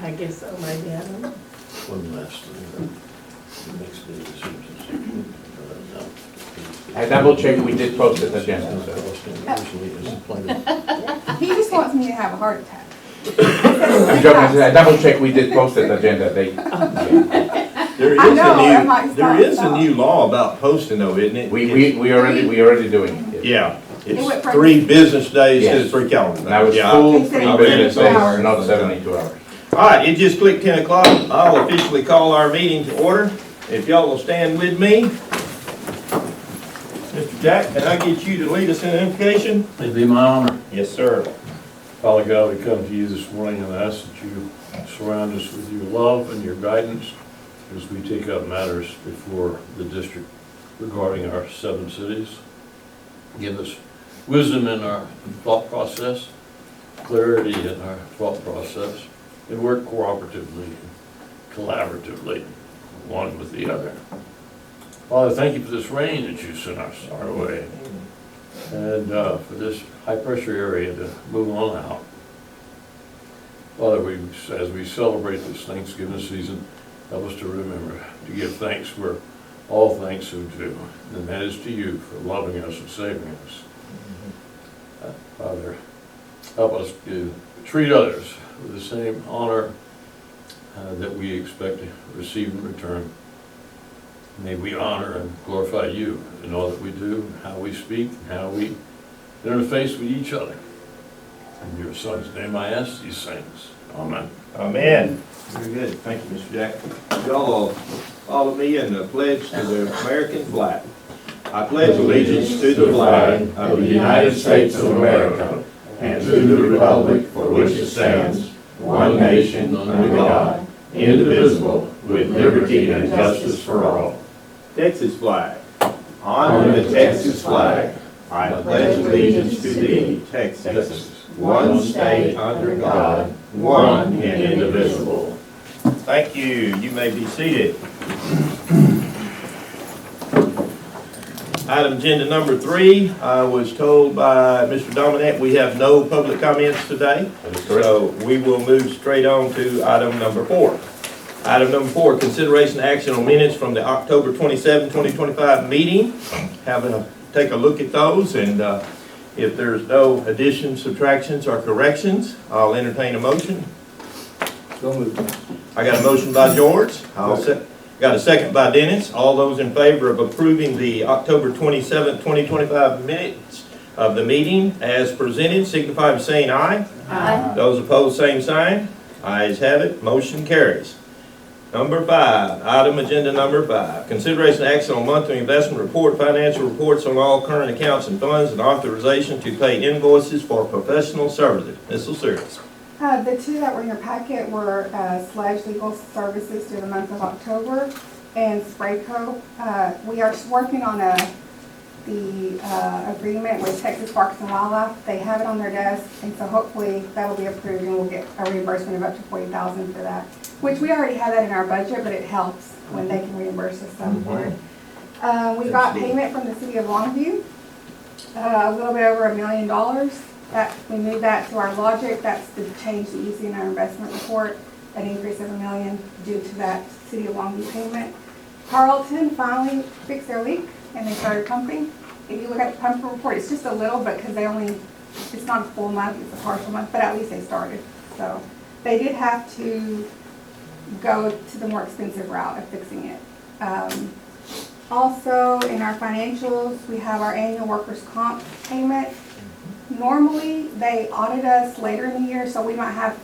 I guess so, maybe, I don't know. One last thing, the next day, it seems I double checked, we did post it agenda, so. He just wants me to have a heart attack. I'm joking, I double checked, we did post it agenda, they, There is a new law about posting though, isn't it? we already doing it. Yeah, It went it's from- 3 business days to Yes. 3 calendar Now days. it's Yeah. full Instead 3 of business 72 days, hours. not 72 hours. All right, it just clicked 10 o'clock. I'll officially call our meeting to order. If y'all will stand with me. Mr. Jack, can I get you to lead us in invocation? It'd be my honor. Yes, sir. Father God, we come to you this morning and ask that you surround us with your love and your guidance as we take up matters before the district regarding our 7 cities. Give us wisdom in our thought process, clarity in our thought process, and work cooperatively, collaboratively, one with the other. Father, thank you for this rain that you sent us our way, and for this high-pressure area to move on out. Father, as we celebrate this Thanksgiving season, help us to remember to give thanks where all thanks are due, and that is to you for loving us and saving us. Father, help us to treat others with the same honor that we expect to receive in return. May we honor and glorify you in all that we do, how we speak, and how we interface with each other. In your son's name I ask these things. Amen. Amen. Very good. Thank you, Mr. Jack. Y'all will follow me in the pledge to the American flag. I pledge allegiance to the flag of the United States of America and to the republic for which it stands, one nation under God, indivisible, with liberty and justice for all. Texas flag. On the Texas flag, I pledge allegiance to thee, Texas, one state under God, one and indivisible. Thank you. You may be seated. Item agenda number 3, I was told by Mr. Dominic we have no public comments today. So we will move straight on to item number 4. Item number 4, consideration action on minutes from the October 27, 2025 meeting. Take a look at those, and if there's no additions, subtractions, or corrections, I'll entertain a motion. So moved. I got a motion by George. Got a second by Dennis. All those in favor of approving the October 27, 2025 minutes of the meeting as presented, signify by saying aye. Aye. Those opposed, same sign. Ayes have it. Motion carries. Number 5, item agenda number 5, consideration action on monthly investment report, financial reports on all current accounts and funds, and authorization to pay invoices for professional services. Ms. Osiris. The 2 that were in your packet were Sledge Legal Services through the month of October and Sprayco. We are working on the agreement with Texas Parks and Wildlife. They have it on their desk, and so hopefully that will be approved and we'll get a reimbursement of up to $40,000 for that, which we already have that in our budget, but it helps when they can reimburse us some for it. We got payment from the city of Longview, a little bit over $1 million. That we moved that to our logic. That's the change that you see in our investment report, an increase of $1 million due to that city of Longview payment. Carlton finally fixed their leak and they started pumping. If you look at the pump report, it's just a little, but because it's not a full month, it's a partial month, but at least they started. So they did have to go to the more expensive route of fixing it. Also, in our financials, we have our annual workers' comp payment. Normally, they audit us later in the year, so we might have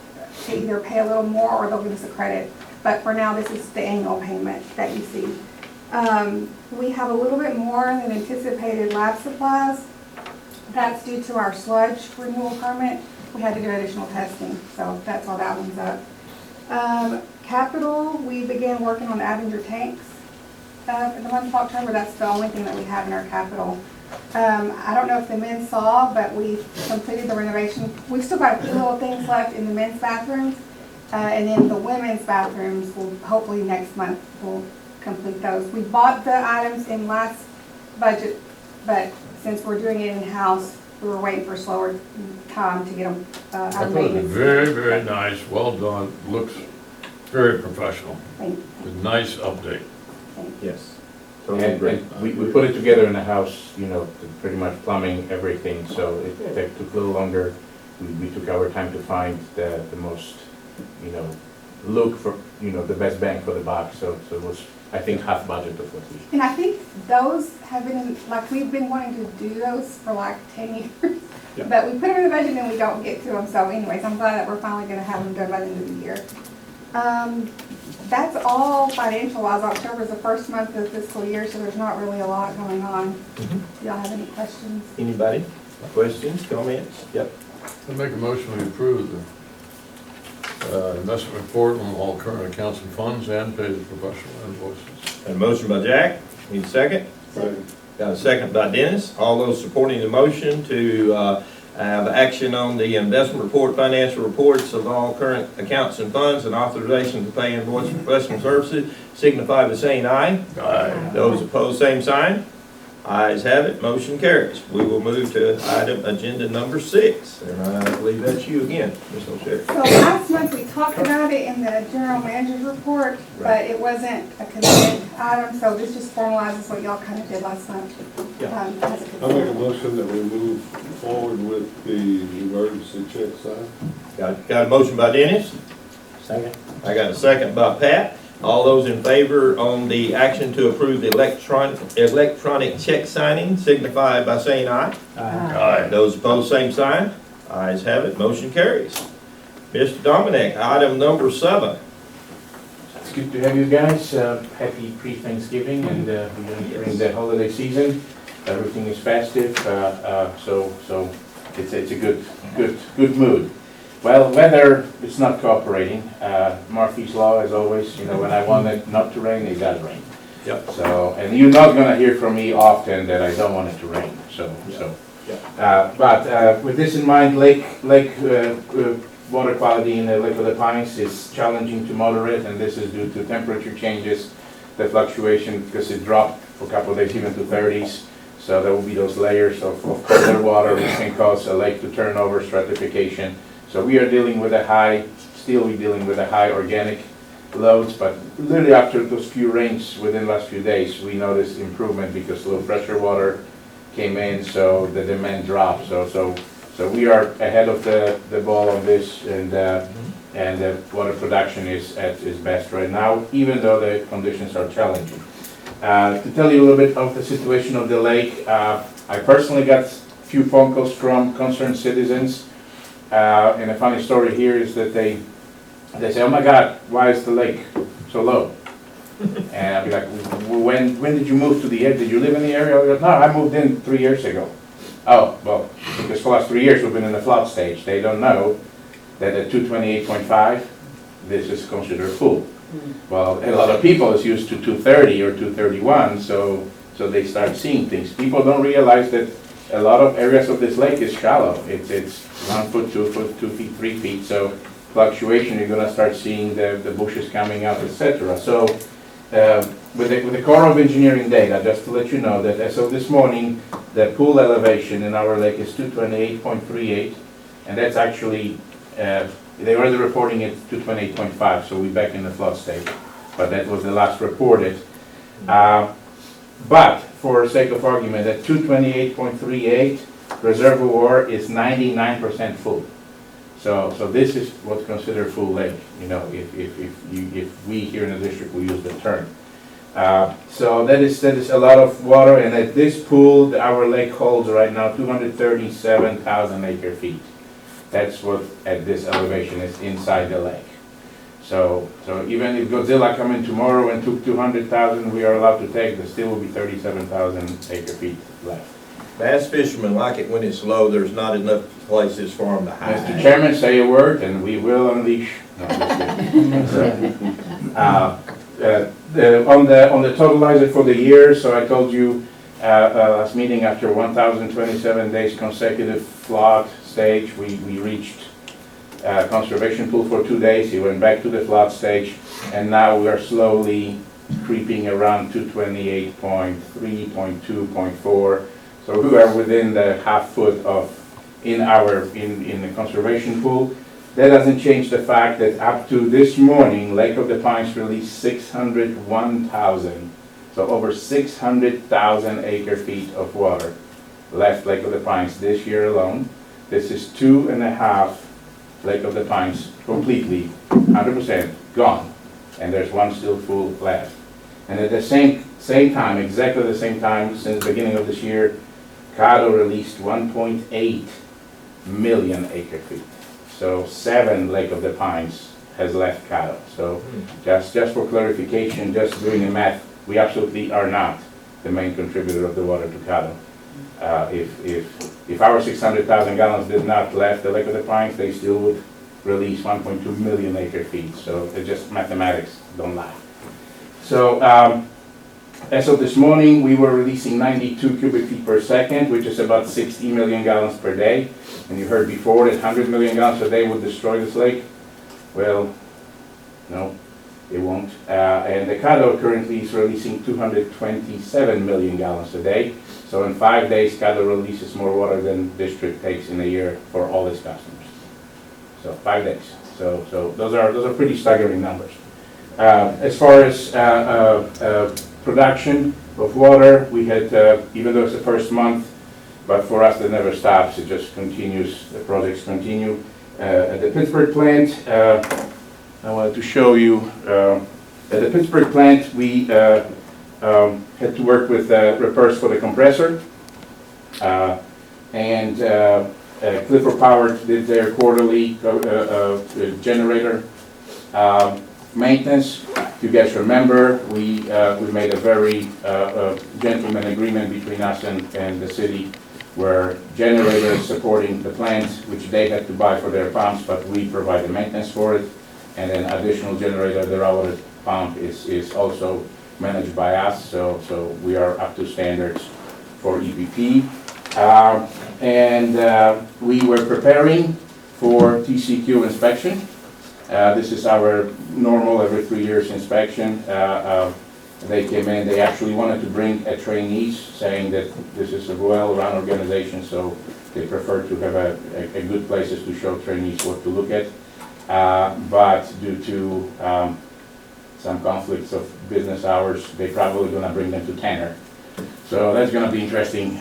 to either pay a little more or they'll give us a credit. But for now, this is the annual payment that you see. We have a little bit more than anticipated lab supplies. That's due to our sludge renewal permit. We had to do additional testing, so that's why that one's up. Capital, we began working on the Avenger tanks in the month of October. That's the only thing that we have in our capital. I don't know if the men saw, but we completed the renovation. We've still got a few little things left in the men's bathrooms, and then the women's bathrooms will hopefully next month we'll complete those. We bought the items in last budget, but since we're doing it in-house, we were waiting for a slower time to get them I out of thought it was maintenance. very, very nice, well done, looks very professional. Thank A nice update. Yes. Totally And, agree. and we put it together in the house, you know, pretty much plumbing, everything, so it took a little longer. We took our time to find the most, you know, look for, you know, the best bang for the buck, so it was, I think, half budget of what we. And I think those have been, like, we've been wanting to do those for like 10 years. Yeah. But we put them in the budget and we don't get to them, so anyways, I'm glad that we're finally gonna have them done by the end of the year. That's all financial wise. October is the first month of the fiscal year, so there's not really a lot going on. Mhm. Do y'all have any questions? Anybody? Questions, comments? Yep. I make a motion to approve the investment report on all current accounts and funds and pay the professional invoices. Got a motion by Jack, need a second? Got a second by Dennis. All those supporting the motion to have action on the investment report, financial reports of all current accounts and funds and authorization to pay invoice for professional services signify by saying aye. Aye. Those opposed, same sign. Ayes have it, motion carries. We will move to item agenda number 6, and I believe that's you again, Ms. O'Shea. So last month, we talked about it in the general manager's report, but it wasn't a consent item, so this just formalizes what y'all kind of did last month. Yeah. As a I make a consent. motion that we move forward with the emergency check sign. Got a motion by Dennis? Second. I got a second by Pat. All those in favor on the action to approve the electronic check signing signify by saying aye. Aye. Those opposed, same sign. Ayes have it, motion carries. Mr. Dominic, item number 7. It's good to have you guys. Happy pre-Thanksgiving, and we're entering the holiday season. Everything is festive, so it's a good mood. Well, weather is not cooperating. Murphy's Law, as always, you know, when I want it not to rain, it does rain. Yep. So, and you're not gonna hear from me often that I don't want it to rain, so. But with this in mind, lake water quality in the Lake of the Pines is challenging to moderate, and this is due to temperature changes, the fluctuation, because it dropped for a couple of days even to 30s. So there will be those layers of colder water which can cause a lake to turn over, stratification. So we are dealing with still dealing with a high organic loads, but literally after those few rains within the last few days, we noticed improvement because low pressure water came in, so the demand dropped. So we are ahead of the ball on this, and the water production is at its best right now, even though the conditions are challenging. To tell you a little bit of the situation of the lake, I personally got a few phone calls from concerned citizens. And a funny story here is that they say, "Oh my God, why is the lake so low?" And I'll be like, when did you move to the area? Did you live in the area? Go, no, I moved in 3 years ago. Oh, well, because for the last 3 years we've been in the flood stage. They don't know that at 228.5, this is considered full. Well, a lot of people is used to 230 or 231, so they start seeing things. People don't realize that a lot of areas of this lake is shallow. It's 1 foot, 2 foot, 2 feet, 3 feet. So fluctuation, you're gonna start seeing the bushes coming out, etc. So with the Corps of Engineering data, just to let you know that as of this morning, the pool elevation in our lake is 228.38, and that's actually, they already reporting it 228.5, so we're back in the flood state. But that was the last reported. But for sake of argument, at 228.38, reservoir is 99% full. So this is what's considered full lake, you know, if we here in the district will use the term. So that is a lot of water, and at this pool, our lake holds right now 237,000 acre feet. That's what at this elevation is inside the lake. So even if Godzilla come in tomorrow and took 200,000 we are allowed to take, there still will be 37,000 acre feet left. Bass fishermen like it when it's low, there's not enough places for them to hide. Mr. Chairman, say a word and we will unleash. No, on the totalizer for the year, so I told you last meeting, after 1,027 days consecutive flood stage, we reached conservation pool for 2 days. He went back to the flood stage, and now we are slowly creeping around 228.3, 0.2, 0.4. So we are within the half foot of in the conservation pool. That doesn't change the fact that up to this morning, Lake of the Pines released 601,000, so over 600,000 acre-feet of water left Lake of the Pines this year alone. This is 2.5 Lake of the Pines completely, 100% gone, and there's one still full left. And at the same time, exactly the same time, since the beginning of this year, Caddo released 1.8 million acre-feet. So 7 Lake of the Pines has left Caddo. So just for clarification, just doing the math, we absolutely are not the main contributor of the water to Caddo. If our 600,000 gallons did not left the Lake of the Pines, they still would release 1.2 million acre-feet. So it's just mathematics don't lie. So as of this morning, we were releasing 92 cubic feet per second, which is about 60 million gallons per day. And you heard before that 100 million gallons a day would destroy this lake. Well, no, it won't. And the Caddo currently is releasing 227 million gallons a day. So in 5 days, Caddo releases more water than district takes in a year for all its customers. So 5 days. So those are pretty staggering numbers. As far as production of water, we had, even though it's the first month, but for us it never stops, it just continues, the projects continue. At the Pittsburgh plant, I wanted to show you, at the Pittsburgh plant we had to work with repairs for the compressor, and Clifford Power did their quarterly generator maintenance. If you guys remember, we made a very gentleman agreement between us and the city, where generators supporting the plant, which they had to buy for their pumps, but we provide the maintenance for it. And then additional generator, the railroad pump is also managed by us, so we are up to standards for EPP. We were preparing for TCQ inspection. This is our normal every 3 years inspection. They came in, they actually wanted to bring trainees, saying that this is a well-run organization, so they prefer to have a good places to show trainees what to look at. But due to some conflicts of business hours, they're probably gonna bring them to Tanner. So that's gonna be interesting.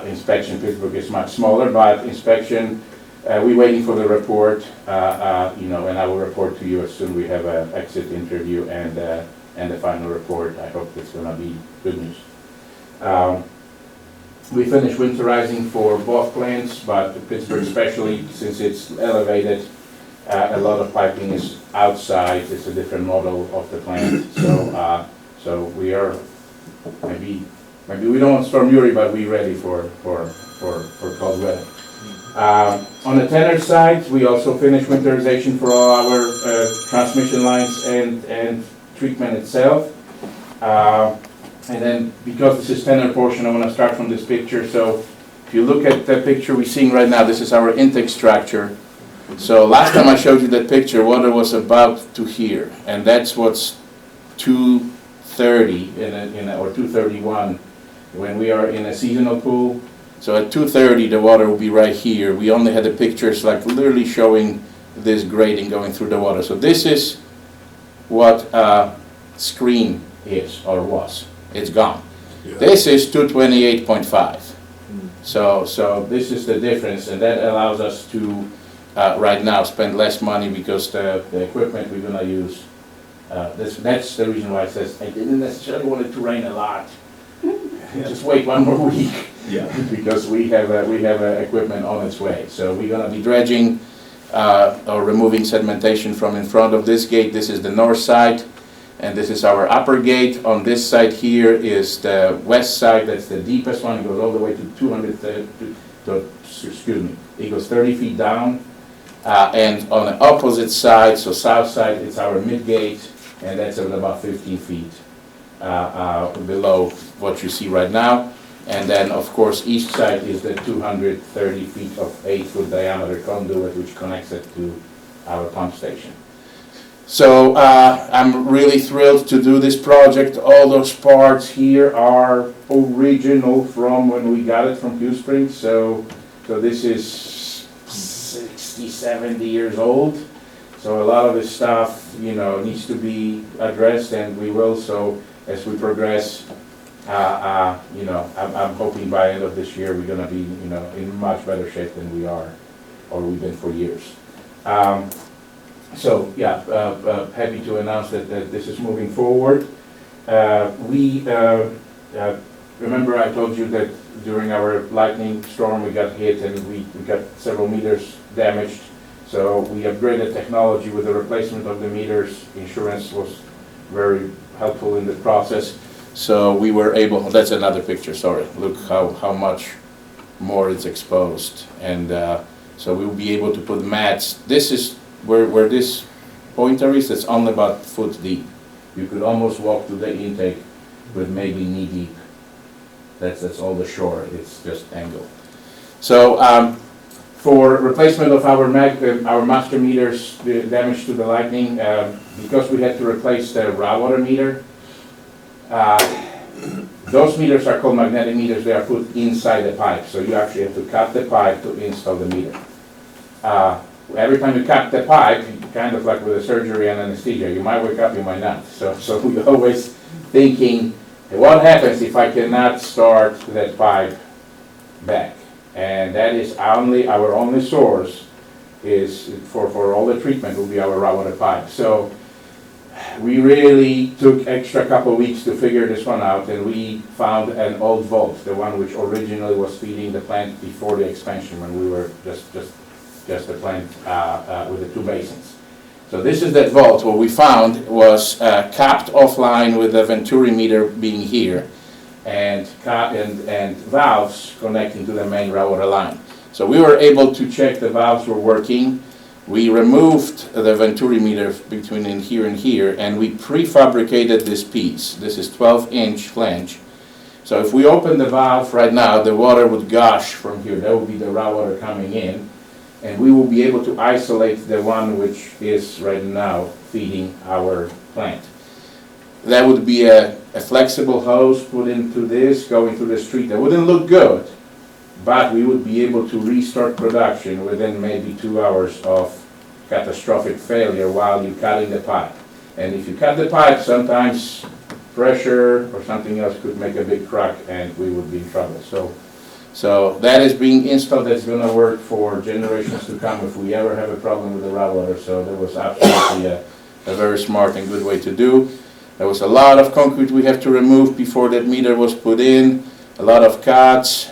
Inspection, Pittsburgh is much smaller, but inspection, we're waiting for the report, and I will report to you as soon as we have an exit interview and the final report. I hope it's gonna be good news. We finished winterizing for both plants, but Pittsburgh especially, since it's elevated, a lot of piping is outside. It's a different model of the plant. So we are, maybe we don't want Storm Uri, but we're ready for cold weather. On the Tanner side, we also finished winterization for all our transmission lines and treatment itself. And then, because this is Tanner portion, I want to start from this picture. So if you look at the picture we're seeing right now, this is our intake structure. So last time I showed you that picture, water was about to here, and that's what's 230 or 231 when we are in a seasonal pool. So at 2:30, the water will be right here. We only had the pictures like literally showing this grading going through the water. So this is what screen is or was. It's gone. Yeah. This is 228.5. So this is the difference, and that allows us to right now spend less money because the equipment we're gonna use. That's the reason why it says I didn't necessarily want it to rain a lot. Just wait one more week. Yeah. Because we have equipment on its way. So we're gonna be dredging or removing sedimentation from in front of this gate. This is the north side, and this is our upper gate. On this side here is the west side. That's the deepest one. It goes all the way to 200. It goes 30 feet down. And on the opposite side, so south side, it's our mid gate, and that's at about 15 feet below what you see right now. And then, of course, east side is the 230 feet of 8-foot diameter conduit, which connects it to our pump station. So I'm really thrilled to do this project. All those parts here are original from when we got it from Q Springs. So So this is 60, 70 years old. So a lot of this stuff, needs to be addressed, and we will. So as we progress, I'm hoping by end of this year, we're gonna be, in much better shape than we are, or we've been for years. So, yeah, happy to announce that this is moving forward. Remember I told you that during our lightning storm, we got hit and we got several meters damaged. So we upgraded technology with the replacement of the meters. Insurance was very helpful in the process. So we were able, that's another picture, sorry. Look how much more it's exposed. And so we will be able to put mats. This is where this pointer is, it's only about a foot deep. You could almost walk to the intake with maybe knee deep. That's all the shore, it's just angled. So for replacement of our master meters, the damage to the lightning, because we had to replace the raw water meter, those meters are called magnetic meters. They are put inside the pipe, so you actually have to cut the pipe to install the meter. Every time you cut the pipe, kind of like with a surgery and anesthesia, you might wake up, you might not. So we're always thinking, hey, what happens if I cannot start that pipe back? And that is our only source is for all the treatment will be our raw water pipe. So we really took extra couple weeks to figure this one out, and we found an old vault, the one which originally was feeding the plant before the expansion when we were just the plant with the 2 basins. So this is that vault. What we found was capped offline with the Venturi meter being here, and valves connecting to the main raw water line. So we were able to check the valves were working. We removed the Venturi meter between in here and here, and we prefabricated this piece. This is 12-inch flange. So if we open the valve right now, the water would gush from here. That would be the raw water coming in, and we will be able to isolate the one which is right now feeding our plant. That would be a flexible hose put into this, going through the street. That wouldn't look good, but we would be able to restart production within maybe 2 hours of catastrophic failure while you're cutting the pipe. And if you cut the pipe, sometimes pressure or something else could make a big crack and we would be in trouble. So that is being installed. That's going to work for generations to come if we ever have a problem with the raw water. So that was absolutely a very smart and good way to do. There was a lot of concrete we have to remove before that meter was put in, a lot of cuts.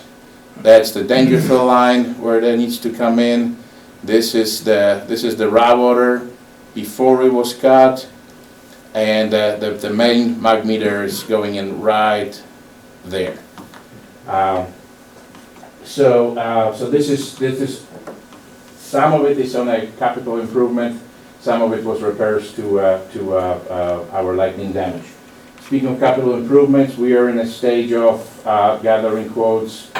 That's the danger fill line where that needs to come in. This is the raw water before it was cut, and the main mag meter is going in right there. So this is some of it is on a capital improvement. Some of it was repairs to our lightning damage. Speaking of capital improvements, we are in a stage of gathering quotes,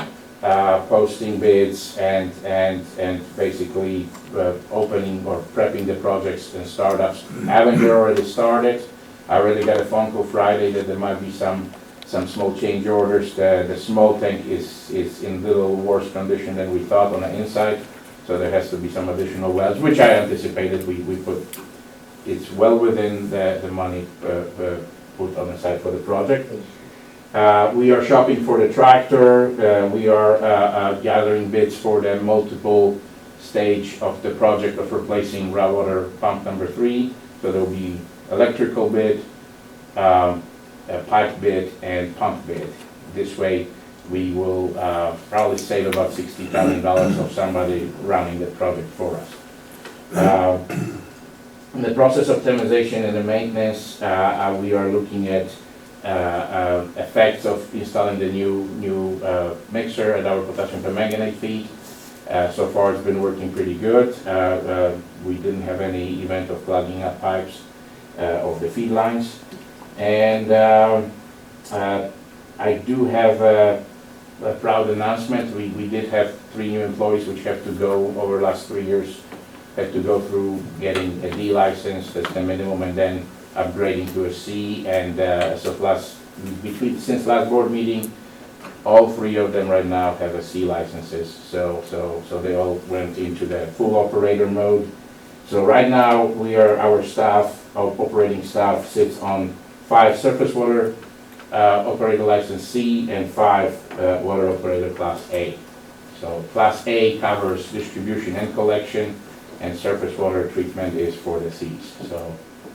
posting bids, and basically opening or prepping the projects and startups. Avenger already started. I already got a phone call Friday that there might be some small change orders. The small tank is in little worse condition than we thought on the inside. So there has to be some additional welds, which I anticipated. We put, it's well within the money put on the side for the project. We are shopping for the tractor. We are gathering bids for the multiple stage of the project of replacing raw water pump number 3. So there will be electrical bid, a pipe bid, and pump bid. This way, we will probably save about $60,000 of somebody running the project for us. In the process of optimization and the maintenance, we are looking at effects of installing the new mixer at our potassium permanganate feed. So far it's been working pretty good. We didn't have any event of clogging up pipes of the feed lines. And I do have a proud announcement. We did have 3 new employees which have to go over the last 3 years, have to go through getting a D license, that's the minimum, and then upgrading to a C. And since last board meeting, All 3 of them right now have a C licenses, so they all went into the full operator mode. So right now, our staff, our operating staff sits on 5 surface water operator license C and 5 water operator class A. So class A covers distribution and collection, and surface water treatment is for the Cs.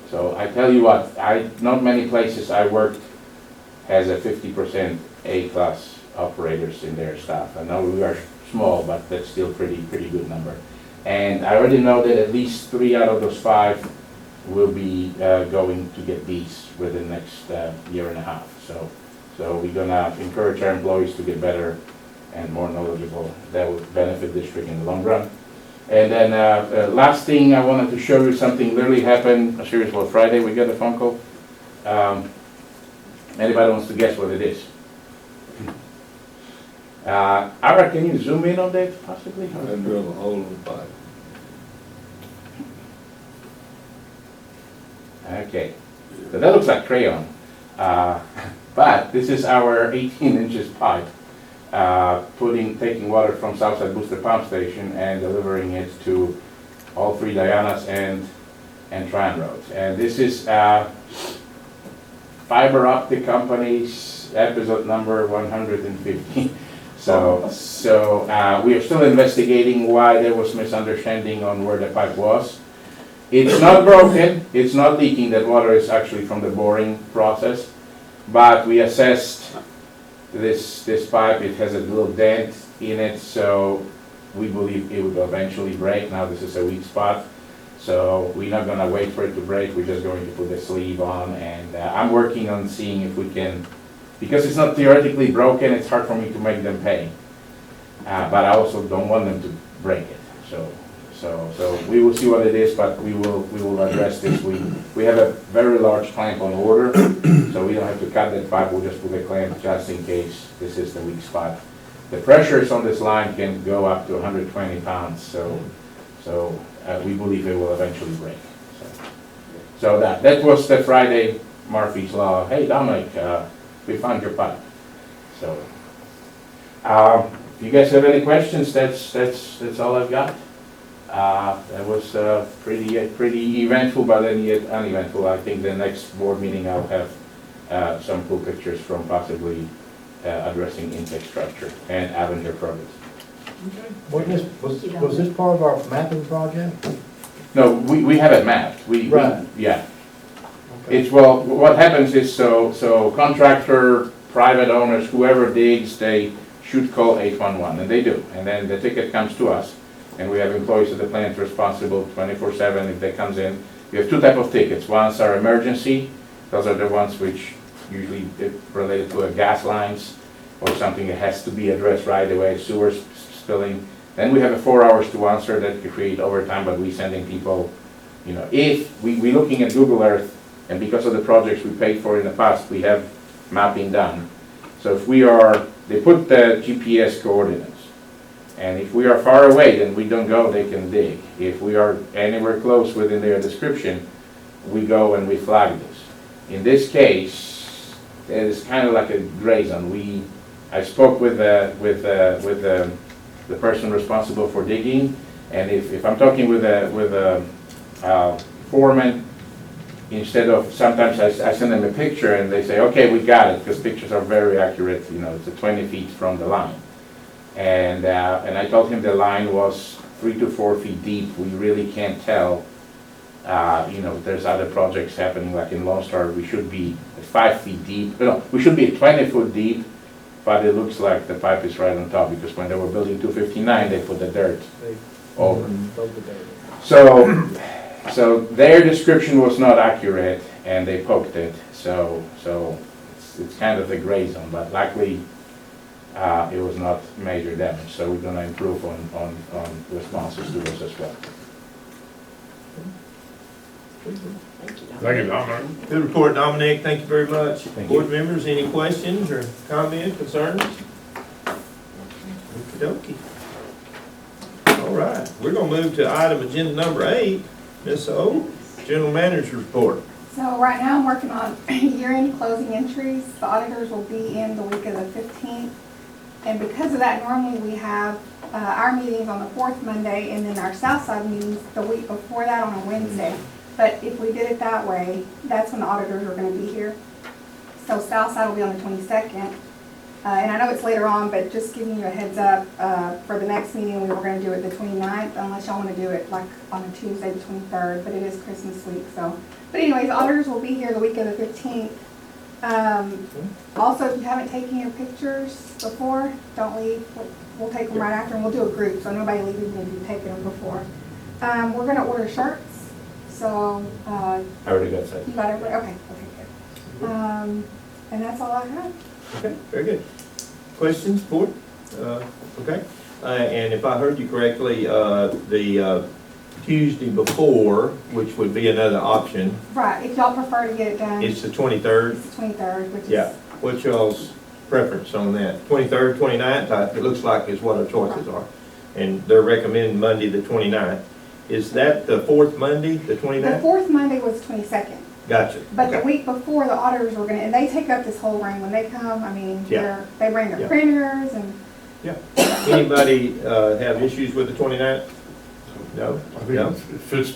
So I tell you what, not many places I worked has a 50% A-class operators in their staff. I know we are small, but that's still pretty good number. And I already know that at least 3 out of those 5 will be going to get Bs within the next year and a half. So we're gonna encourage our employees to get better and more knowledgeable. That will benefit the district in the long run. And then last thing, I wanted to show you something literally happened, Friday we got a phone call. Anybody wants to guess what it is? Ara, can you zoom in on that possibly? And drill a hole in the pipe. Okay, so that looks like crayon. But this is our 18 inches pipe, taking water from Southside Booster Pump Station and delivering it to all 3 Dianas and Tryon roads. And this is Fiber Optic Company's episode number 150. So we are still investigating why there was misunderstanding on where the pipe was. It's not broken, it's not leaking, that water is actually from the boring process. But we assessed this pipe, it has a little dent in it, so we believe it will eventually break. Now this is a weak spot, so we're not gonna wait for it to break, we're just going to put the sleeve on, and I'm working on seeing if we can, because it's not theoretically broken, it's hard for me to make them pay. But I also don't want them to break it, so we will see what it is, but we will address this. We have a very large clamp on order, so we don't have to cut that pipe, we'll just put a clamp just in case this is the weak spot. The pressures on this line can go up to 120 pounds, so we believe it will eventually break. So that was the Friday Murphy's Law. Hey Dominic, we found your pipe. So if you guys have any questions, that's all I've got. That was pretty eventful, but then yet uneventful. I think the next board meeting I'll have some cool pictures from possibly addressing intake structure and Avenger projects. Was this part of our mapping project? No, we have it mapped. Right. Yeah. Okay. It's, well, what happens is, so contractor, private owners, whoever digs, they should call 811, and they do. And then the ticket comes to us, and we have employees of the plant responsible 24/7 if they comes in. We have 2 types of tickets. One's are emergency. Those are the ones which usually related to a gas lines or something that has to be addressed right away, sewer spilling. Then we have a 4 hours to answer that could create overtime, but we sending people, if we're looking at Google Earth, and because of the projects we paid for in the past, we have mapping done. So if they put the GPS coordinates. And if we are far away, then we don't go, they can dig. If we are anywhere close within their description, we go and we flag this. In this case, it is kind of like a gray zone. I spoke with the person responsible for digging, and if I'm talking with a foreman, instead of, sometimes I send them a picture and they say, okay, we got it, because pictures are very accurate, it's 20 feet from the line. And I told him the line was 3 to 4 feet deep. We really can't tell. There's other projects happening, like in Lone Star, we should be 5 feet deep. No, we should be 20 foot deep, but it looks like the pipe is right on top, because when they were building 259, they put the dirt over. So their description was not accurate, and they poked it. So it's kind of the gray zone, but luckily, it was not major damage, so we're going to improve on responses to this as well. Thank you, Dominic. Good report, Dominic. Thank you very much. Thank you. Board members, any questions or comments, concerns? Okey-dokey. All right, we're going to move to item agenda number 8. Ms. O, General Manager's report. So right now I'm working on year-end closing entries. The auditors will be in the week of the 15th. And because of that, normally we have our meetings on the fourth Monday, and then our Southside meetings the week before that on a Wednesday. But if we did it that way, that's when the auditors are gonna be here. So Southside will be on the 22nd. And I know it's later on, but just giving you a heads up, for the next meeting, we were gonna do it the 29th, unless y'all wanna do it like on a Tuesday, the 23rd, but it is Christmas week, so. But anyways, auditors will be here the week of the 15th. Also, if you haven't taken your pictures before, don't leave. We'll take them right after, and we'll do a group, so nobody leaves if you've taken them before. We're gonna order shirts, so, I already got that. you got everybody, okay, good. And that's all I have. Okay, very good. Questions, board? Okay. And if I heard you correctly, the Tuesday before, which would be another option, Right, if y'all prefer to get it done, it's the 23rd. it's the 23rd, which is. Yeah. What's y'all's preference on that? 23rd, 29th, it looks like is what our choices are. And they're recommending Monday, the 29th. Is that the fourth Monday, the The 29th? fourth Monday was 22nd, Gotcha. but the Okay. week before, the auditors were gonna, and they take up this whole ring when they come, I mean, Yeah. they bring their Yeah. printers and, Anybody have issues with the 29th? No? I think it fits,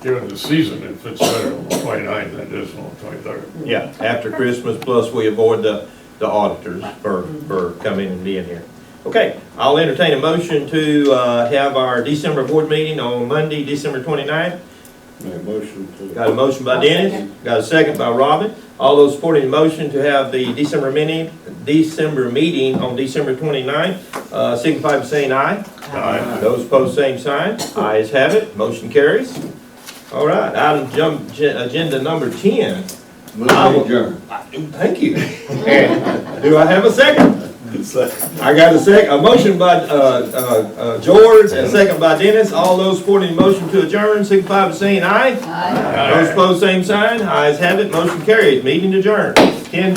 given the season, it fits better on the 29th than it does on the 23rd. Yeah, after Christmas, plus we avoid the auditors for coming and being here. Okay, I'll entertain a motion to have our December board meeting on Monday, December 29th. Make a motion to. Got a motion by I'll Dennis, second. got a second by Robin. All those supporting the motion to have the December meeting on December 29th, signify by saying aye. Aye. Those opposed, same sign. Ayes have it, motion carries. All right, agenda number 10. Move to adjourn. Thank you. And do I have a second? I got a motion by George and a second by Dennis. All those supporting the motion to adjourn, signify by saying aye. Those opposed, same sign. Ayes have it, motion carries. Meeting adjourned. 10